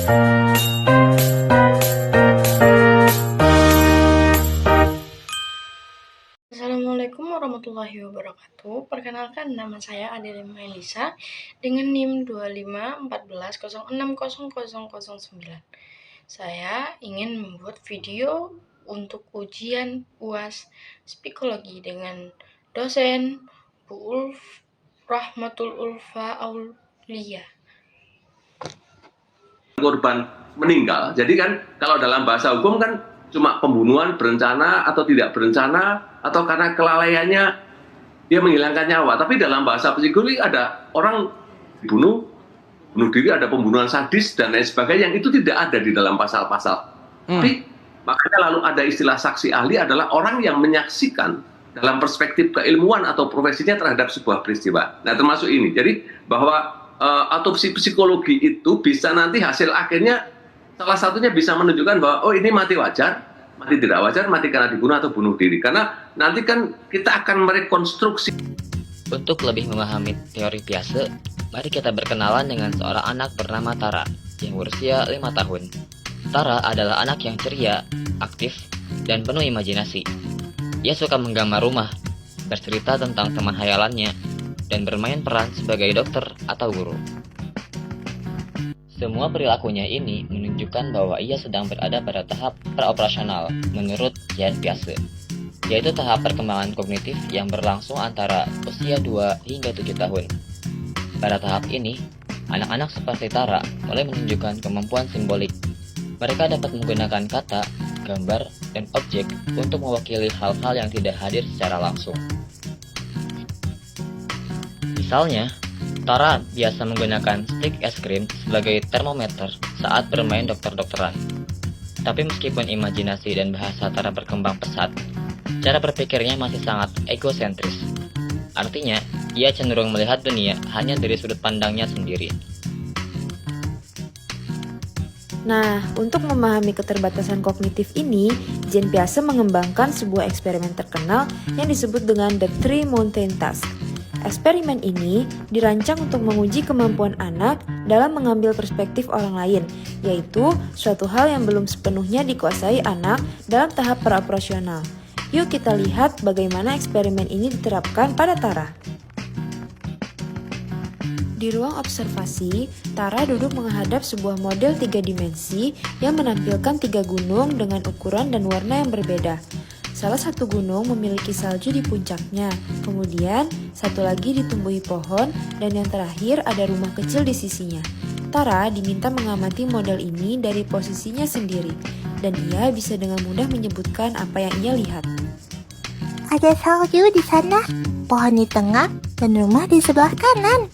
Assalamualaikum warahmatullahi wabarakatuh. Perkenalkan, nama saya Adelia Melisa dengan NIM 2514060009. Saya ingin membuat video untuk ujian UAS Psikologi dengan dosen Bu Rahmatul Ulfa Aulia. Korban meninggal. Jadi kan kalau dalam bahasa hukum kan cuma pembunuhan berencana atau tidak berencana atau karena kelalaiannya dia menghilangkan nyawa. Tapi dalam bahasa psikologi ada orang bunuh diri, ada pembunuhan sadis dan lain sebagainya yang itu tidak ada di dalam pasal-pasal. Tapi makanya lalu ada istilah saksi ahli adalah orang yang menyaksikan dalam perspektif keilmuan atau profesinya terhadap sebuah peristiwa. Nah, termasuk ini. Jadi bahwa autopsi psikologi itu bisa nanti hasil akhirnya salah satunya bisa menunjukkan bahwa oh ini mati wajar, mati tidak wajar, mati karena dibunuh atau bunuh diri. Karena nanti kan kita akan merekonstruksi. Untuk lebih memahami teori Piase, mari kita berkenalan dengan seorang anak bernama Tara yang berusia 5 tahun. Tara adalah anak yang ceria, aktif, dan penuh imajinasi. Ia suka menggambar rumah, bercerita tentang teman hayalannya, dan bermain peran sebagai dokter atau guru. Semua perilakunya ini menunjukkan bahwa ia sedang berada pada tahap praoperasional menurut Jean Piaget, yaitu tahap perkembangan kognitif yang berlangsung antara usia 2 hingga 7 tahun. Pada tahap ini, anak-anak seperti Tara mulai menunjukkan kemampuan simbolik. Mereka dapat menggunakan kata, gambar, dan objek untuk mewakili hal-hal yang tidak hadir secara langsung. Misalnya, Tara biasa menggunakan stik es krim sebagai termometer saat bermain dokter-dokteran. Tapi meskipun imajinasi dan bahasa Tara berkembang pesat, cara berpikirnya masih sangat egosentris. Artinya, ia cenderung melihat dunia hanya dari sudut pandangnya sendiri. Nah, untuk memahami keterbatasan kognitif ini, Jean Piaget mengembangkan sebuah eksperimen terkenal yang disebut dengan The Three Mountain Task. Eksperimen ini dirancang untuk menguji kemampuan anak dalam mengambil perspektif orang lain, yaitu suatu hal yang belum sepenuhnya dikuasai anak dalam tahap praoperasional. Yuk kita lihat bagaimana eksperimen ini diterapkan pada Tara. Di ruang observasi, Tara duduk menghadap sebuah model 3 dimensi yang menampilkan 3 gunung dengan ukuran dan warna yang berbeda. Salah satu gunung memiliki salju di puncaknya, kemudian satu lagi ditumbuhi pohon, dan yang terakhir ada rumah kecil di sisinya. Tara diminta mengamati model ini dari posisinya sendiri, dan ia bisa dengan mudah menyebutkan apa yang ia lihat. Ada salju di sana, pohon di tengah, dan rumah di sebelah kanan.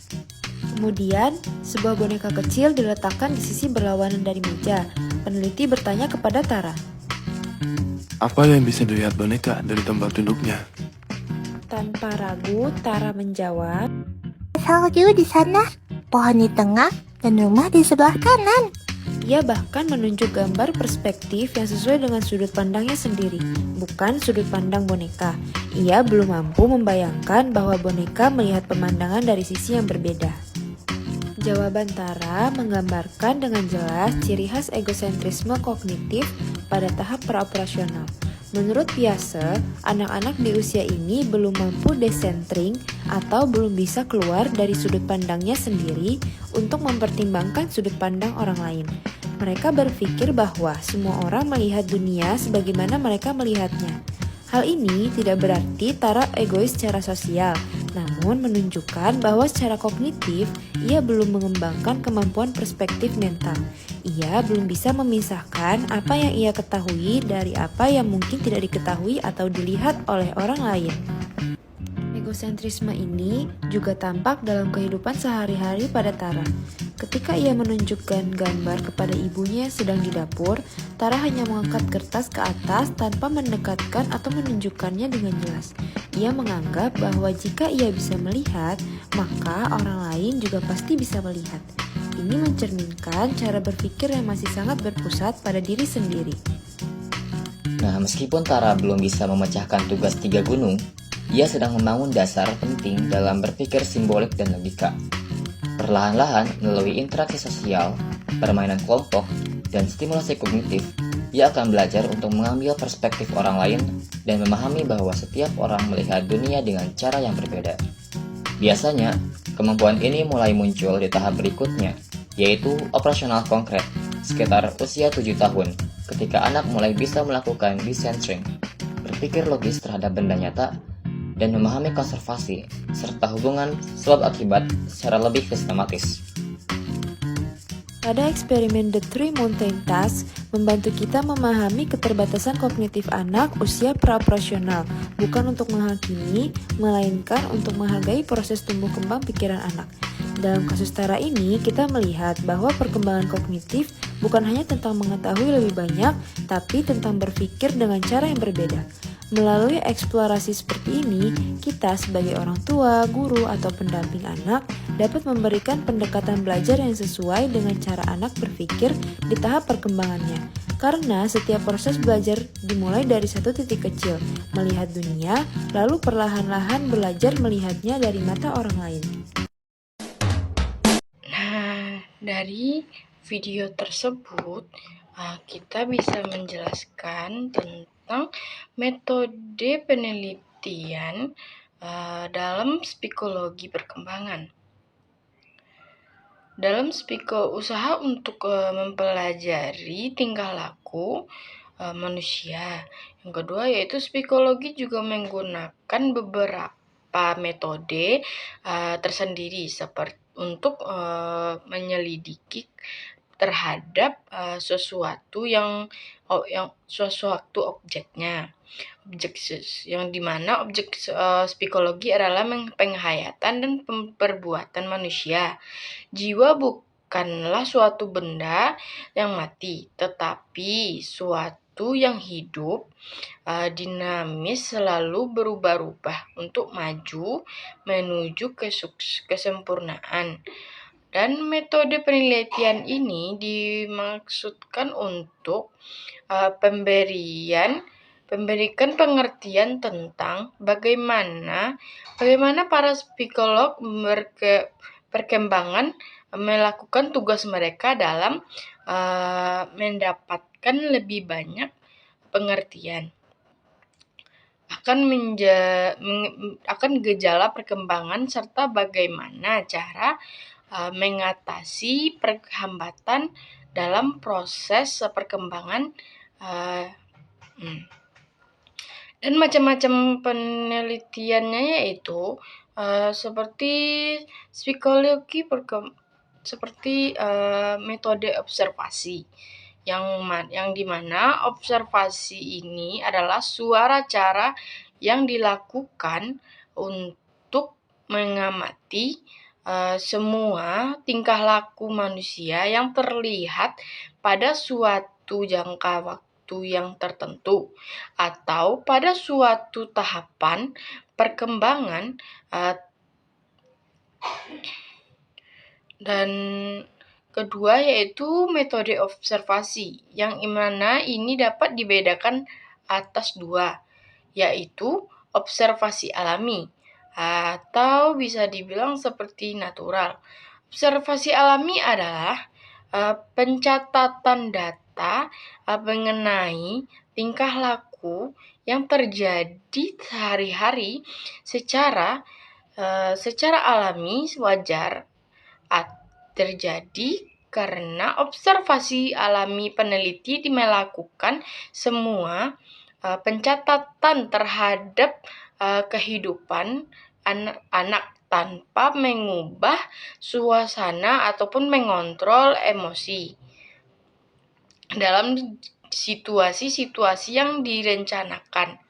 Kemudian, sebuah boneka kecil diletakkan di sisi berlawanan dari meja. Peneliti bertanya kepada Tara, apa yang bisa dilihat boneka dari tempat duduknya? tanpa ragu, Tara menjawab, Salju di sana, pohon di tengah, dan rumah di sebelah kanan. ia bahkan menunjuk gambar perspektif yang sesuai dengan sudut pandangnya sendiri, bukan sudut pandang boneka. Ia belum mampu membayangkan bahwa boneka melihat pemandangan dari sisi yang berbeda. Jawaban Tara menggambarkan dengan jelas ciri khas egosentrisme kognitif pada tahap praoperasional. Menurut Piaget, anak-anak di usia ini belum mampu decentering atau belum bisa keluar dari sudut pandangnya sendiri untuk mempertimbangkan sudut pandang orang lain. Mereka berpikir bahwa semua orang melihat dunia sebagaimana mereka melihatnya. Hal ini tidak berarti Tara egois secara sosial, namun menunjukkan bahwa secara kognitif ia belum mengembangkan kemampuan perspektif mental. Ia belum bisa memisahkan apa yang ia ketahui dari apa yang mungkin tidak diketahui atau dilihat oleh orang lain. Egosentrisme ini juga tampak dalam kehidupan sehari-hari pada Tara. Ketika ia menunjukkan gambar kepada ibunya yang sedang di dapur, Tara hanya mengangkat kertas ke atas tanpa mendekatkan atau menunjukkannya dengan jelas. Ia menganggap bahwa jika ia bisa melihat, maka orang lain juga pasti bisa melihat. Ini mencerminkan cara berpikir yang masih sangat berpusat pada diri sendiri. Nah, meskipun Tara belum bisa memecahkan tugas 3 gunung, ia sedang membangun dasar penting dalam berpikir simbolik dan logika. Perlahan-lahan, melalui interaksi sosial, permainan kelompok, dan stimulasi kognitif, ia akan belajar untuk mengambil perspektif orang lain dan memahami bahwa setiap orang melihat dunia dengan cara yang berbeda. Biasanya, kemampuan ini mulai muncul di tahap berikutnya, yaitu operasional konkret, sekitar usia 7 tahun, ketika anak mulai bisa melakukan decentering, berpikir logis terhadap benda nyata, dan memahami konservasi, serta hubungan sebab-akibat secara lebih sistematis. Pada eksperimen The Three Mountain Task, membantu kita memahami keterbatasan kognitif anak usia praoperasional, bukan untuk menghakimi, melainkan untuk menghargai proses tumbuh kembang pikiran anak. Dalam kasus Tara ini, kita melihat bahwa perkembangan kognitif bukan hanya tentang mengetahui lebih banyak, tapi tentang berpikir dengan cara yang berbeda. Melalui eksplorasi seperti ini, kita sebagai orang tua, guru, atau pendamping anak dapat memberikan pendekatan belajar yang sesuai dengan cara anak berpikir di tahap perkembangannya. Karena setiap proses belajar dimulai dari satu titik kecil, melihat dunia, lalu perlahan-lahan belajar melihatnya dari mata orang lain. Nah, dari video tersebut, kita bisa menjelaskan tentang metode penelitian dalam psikologi perkembangan. Dalam usaha untuk mempelajari tingkah laku manusia. Yang kedua yaitu psikologi juga menggunakan beberapa metode tersendiri seperti untuk menyelidiki terhadap sesuatu objeknya. Yang dimana objek psikologi adalah penghayatan dan perbuatan manusia. Jiwa bukanlah suatu benda yang mati, tetapi suatu yang hidup, dinamis, selalu berubah-ubah untuk maju menuju kesempurnaan. Dan metode penelitian ini dimaksudkan untuk memberikan pengertian tentang bagaimana para psikolog perkembangan melakukan tugas mereka dalam mendapatkan lebih banyak pengertian akan gejala perkembangan serta bagaimana cara mengatasi perhambatan dalam proses perkembangan dan macam-macam penelitiannya yaitu seperti psikologi seperti metode observasi yang dimana observasi ini adalah suara cara yang dilakukan untuk mengamati semua tingkah laku manusia yang terlihat pada suatu jangka waktu yang tertentu atau pada suatu tahapan perkembangan dan kedua yaitu metode observasi yang mana ini dapat dibedakan atas dua, yaitu observasi alami atau bisa dibilang seperti natural. Observasi alami adalah pencatatan data mengenai tingkah laku yang terjadi sehari-hari secara alami wajar terjadi karena observasi alami peneliti melakukan semua pencatatan terhadap kehidupan anak tanpa mengubah suasana ataupun mengontrol emosi dalam situasi-situasi yang direncanakan.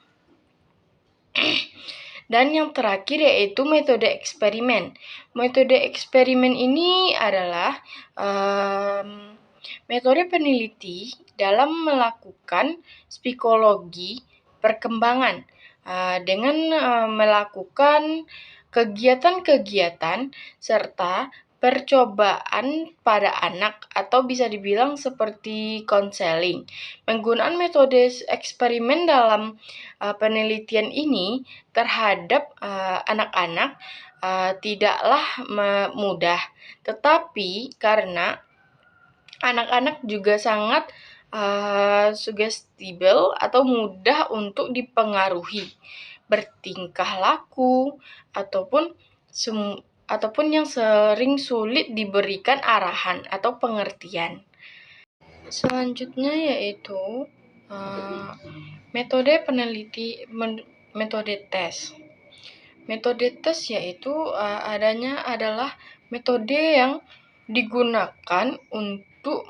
Dan yang terakhir yaitu metode eksperimen. Metode eksperimen ini adalah metode peneliti dalam melakukan psikologi perkembangan dengan melakukan kegiatan-kegiatan serta percobaan pada anak atau bisa dibilang seperti konseling. Penggunaan metode eksperimen dalam penelitian ini terhadap anak-anak tidaklah mudah, tetapi karena Anak-anak juga sangat sugestible atau mudah untuk dipengaruhi, bertingkah laku, ataupun yang sering sulit diberikan arahan atau pengertian. Selanjutnya yaitu metode tes. Metode tes yaitu adalah metode yang digunakan untuk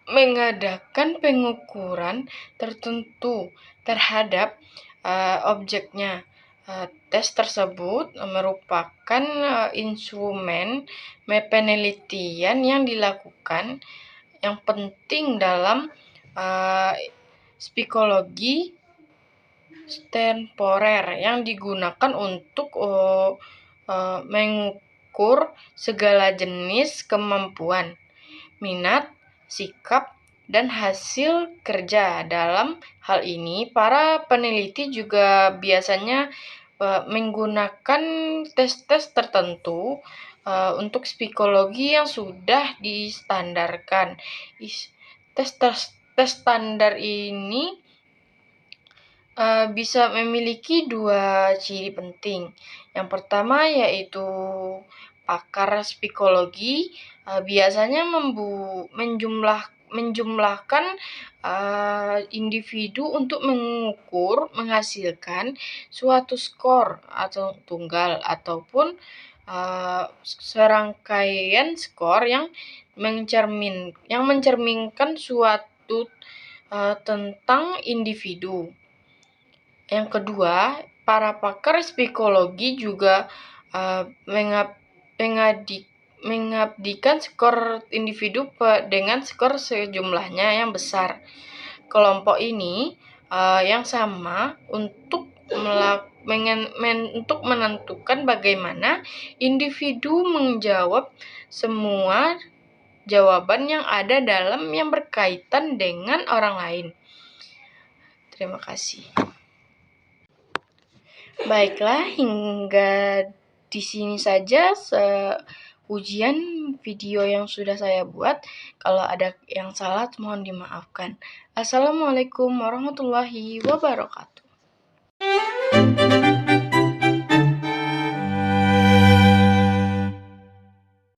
mengadakan pengukuran tertentu terhadap objeknya. Tes tersebut merupakan instrumen penelitian yang dilakukan yang penting dalam psikologi temporer yang digunakan untuk mengukur segala jenis kemampuan, minat, sikap, dan hasil kerja. Dalam hal ini, para peneliti juga biasanya menggunakan tes-tes tertentu untuk psikologi yang sudah distandarkan. Tes standar ini bisa memiliki 2 ciri penting. Yang pertama yaitu pakar psikologi biasanya menjumlahkan individu untuk menghasilkan suatu skor atau tunggal ataupun serangkaian skor yang mencerminkan suatu tentang individu. Yang kedua, para pakar psikologi juga mengabdikan skor individu dengan skor sejumlahnya yang besar. Kelompok ini yang sama untuk menentukan bagaimana individu menjawab semua jawaban yang ada dalam yang berkaitan dengan orang lain. Terima kasih. Baiklah, hingga di sini saja ujian video yang sudah saya buat. Kalau ada yang salah, mohon dimaafkan. Assalamualaikum warahmatullahi wabarakatuh.